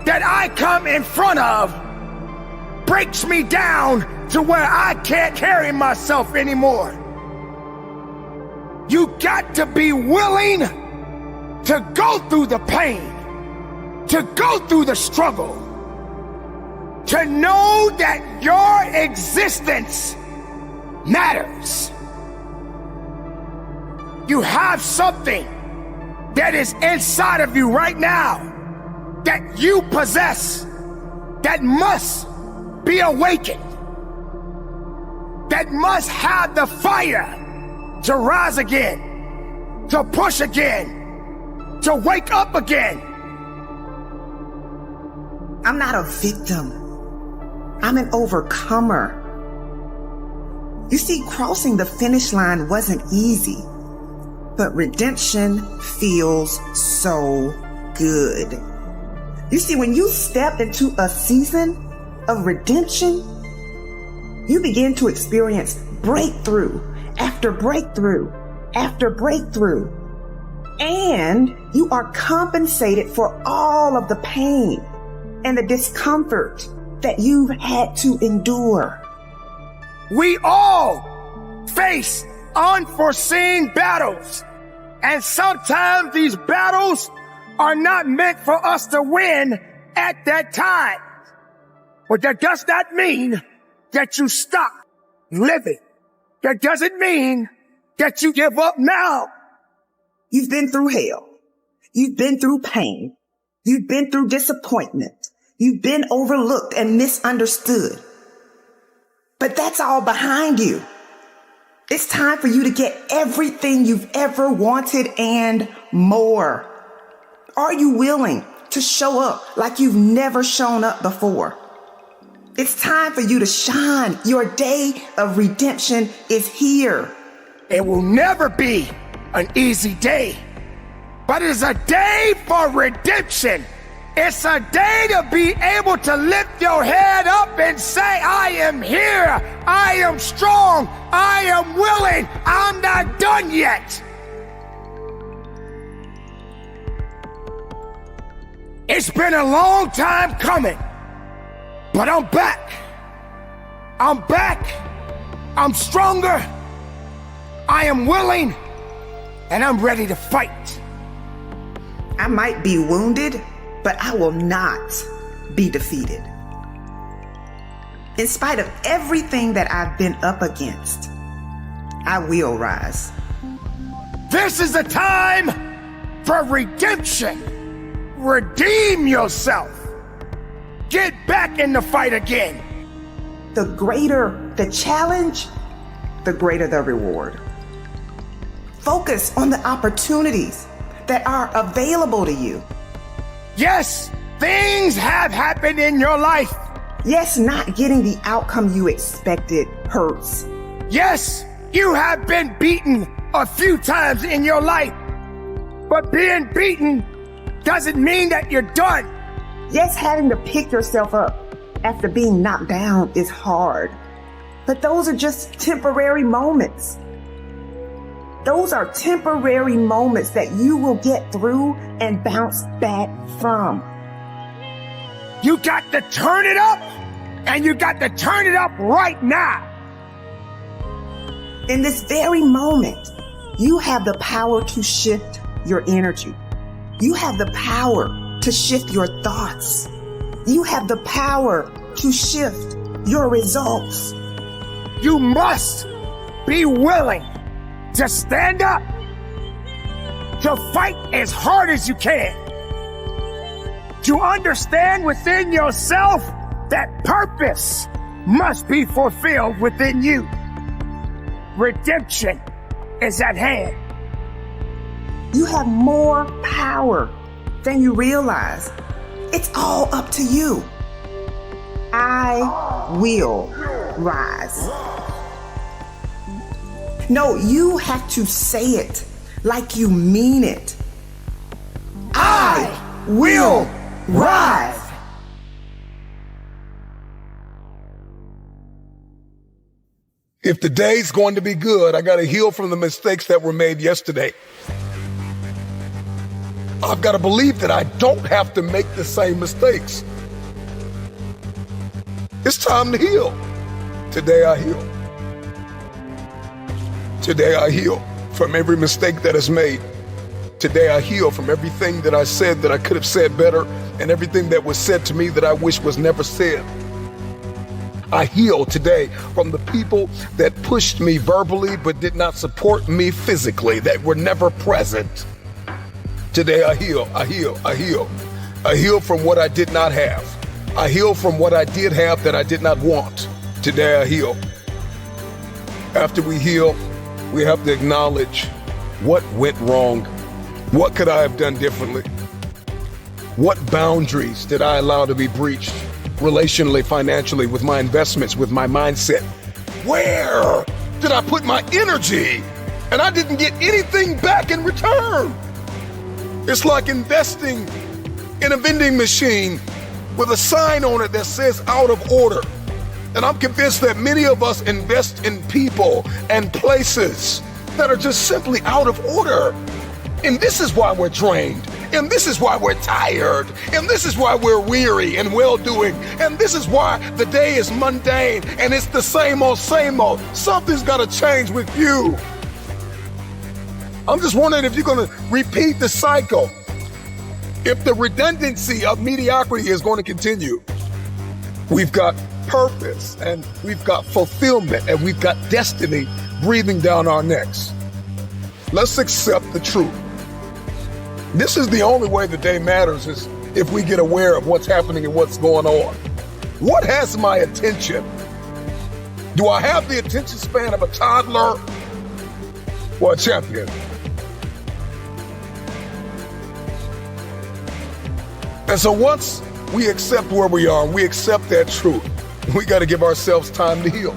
that I come in front of breaks me down to where I can't carry myself anymore? You got to be willing to go through the pain, to go through the struggle, to know that your existence matters. You have something that is inside of you right now that you possess, that must be awakened, that must have the fire to rise again, to push again, to wake up again. I'm not a victim. I'm an overcomer. You see, crossing the finish line wasn't easy, but redemption feels so good. You see, when you step into a season of redemption, you begin to experience breakthrough after breakthrough after breakthrough. And you are compensated for all of the pain and the discomfort that you've had to endure. We all face unforeseen battles, and sometimes these battles are not meant for us to win at that time. But that does not mean that you stop living. That doesn't mean that you give up now. You've been through hell. You've been through pain. You've been through disappointment. You've been overlooked and misunderstood. But that's all behind you. It's time for you to get everything you've ever wanted and more. Are you willing to show up like you've never shown up before? It's time for you to shine. Your day of redemption is here. It will never be an easy day, but it's a day for redemption. It's a day to be able to lift your head up and say, I am here. I am strong. I am willing. I'm not done yet. It's been a long time coming, but I'm back. I'm back. I'm stronger. I am willing, and I'm ready to fight. I might be wounded, but I will not be defeated. In spite of everything that I've been up against, I will rise. This is the time for redemption. Redeem yourself. Get back in the fight again. The greater the challenge, the greater the reward. Focus on the opportunities that are available to you. Yes, things have happened in your life. Yes, not getting the outcome you expected hurts. Yes, you have been beaten a few times in your life. But being beaten doesn't mean that you're done. Yes, having to pick yourself up after being knocked down is hard. But those are just temporary moments. Those are temporary moments that you will get through and bounce back from. You got to turn it up, and you got to turn it up right now. In this very moment, you have the power to shift your energy. You have the power to shift your thoughts. You have the power to shift your results. You must be willing to stand up, to fight as hard as you can, to understand within yourself that purpose must be fulfilled within you. Redemption is at hand. You have more power than you realize. It's all up to you. I will rise. No, you have to say it like you mean it. I will rise. If the day's going to be good, I got to heal from the mistakes that were made yesterday. I've got to believe that I don't have to make the same mistakes. It's time to heal. Today I heal. Today I heal from every mistake that is made. Today I heal from everything that I said that I could have said better, and everything that was said to me that I wish was never said. I heal today from the people that pushed me verbally but did not support me physically, that were never present. Today I heal, I heal, I heal. I heal from what I did not have. I heal from what I did have that I did not want. Today I heal. After we heal, we have to acknowledge what went wrong. What could I have done differently? What boundaries did I allow to be breached? Relationally, financially, with my investments, with my mindset. Where did I put my energy and I didn't get anything back in return? It's like investing in a vending machine with a sign on it that says out of order. And I'm convinced that many of us invest in people and places that are just simply out of order. And this is why we're drained. And this is why we're tired. And this is why we're weary and well-doing. And this is why the day is mundane and it's the same old, same old. Something's got to change with you. I'm just wondering if you're going to repeat the cycle. If the redundancy of mediocrity is going to continue. We've got purpose and we've got fulfillment and we've got destiny breathing down our necks. Let's accept the truth. This is the only way the day matters, is if we get aware of what's happening and what's going on. What has my attention? Do I have the attention span of a toddler or a champion? And so once we accept where we are, we accept that truth, we got to give ourselves time to heal.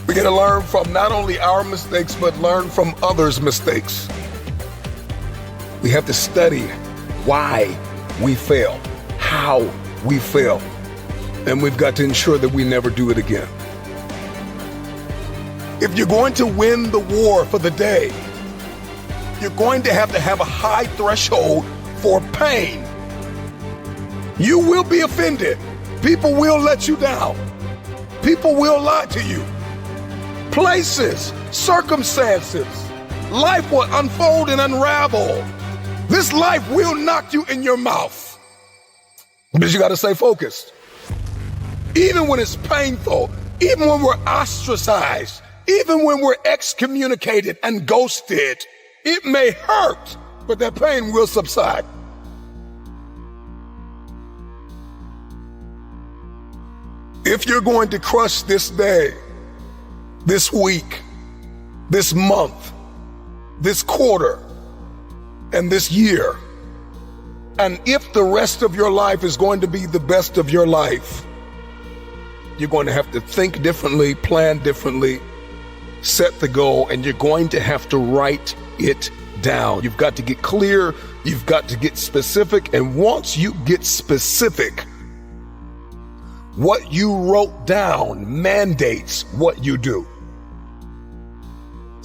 We got to learn from not only our mistakes, but learn from others' mistakes. We have to study why we fail, how we fail, and we've got to ensure that we never do it again. If you're going to win the war for the day, you're going to have a high threshold for pain. You will be offended. People will let you down. People will lie to you. Places, circumstances, life will unfold and unravel. This life will knock you in your mouth. But you got to stay focused. Even when it's painful, even when we're ostracized, even when we're excommunicated and ghosted, it may hurt, but that pain will subside. If you're going to crush this day, this week, this month, this quarter, and this year, and if the rest of your life is going to be the best of your life, you're going to have to think differently, plan differently, set the goal, and you're going to have to write it down. You've got to get clear, you've got to get specific, and once you get specific, what you wrote down mandates what you do.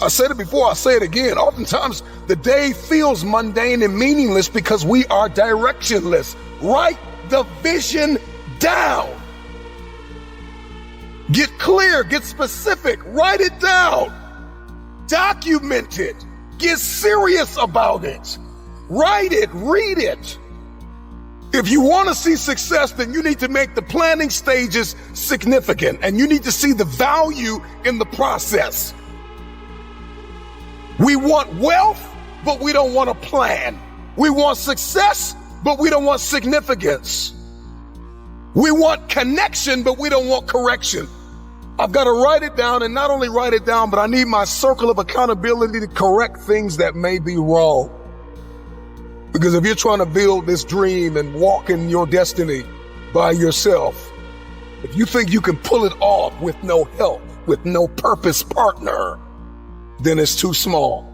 I said it before, I'll say it again. Oftentimes, the day feels mundane and meaningless because we are directionless. Write the vision down. Get clear, get specific, write it down. Document it. Get serious about it. Write it, read it. If you want to see success, then you need to make the planning stages significant, and you need to see the value in the process. We want wealth, but we don't want a plan. We want success, but we don't want significance. We want connection, but we don't want correction. I've got to write it down, and not only write it down, but I need my circle of accountability to correct things that may be wrong. Because if you're trying to build this dream and walk in your destiny by yourself, if you think you can pull it off with no help, with no purpose partner, then it's too small.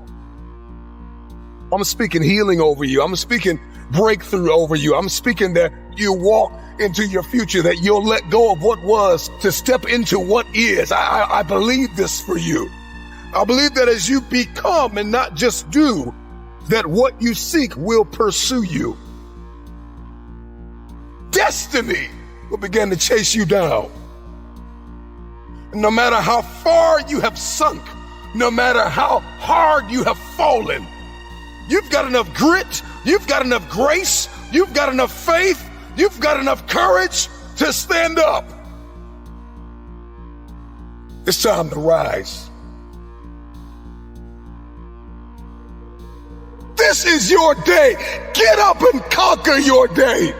I'm speaking healing over you. I'm speaking breakthrough over you. I'm speaking that you walk into your future, that you'll let go of what was to step into what is. I believe this for you. I believe that as you become and not just do, that what you seek will pursue you. Destiny will begin to chase you down. No matter how far you have sunk, no matter how hard you have fallen, you've got enough grit, you've got enough grace, you've got enough faith, you've got enough courage to stand up. It's time to rise. This is your day. Get up and conquer your day.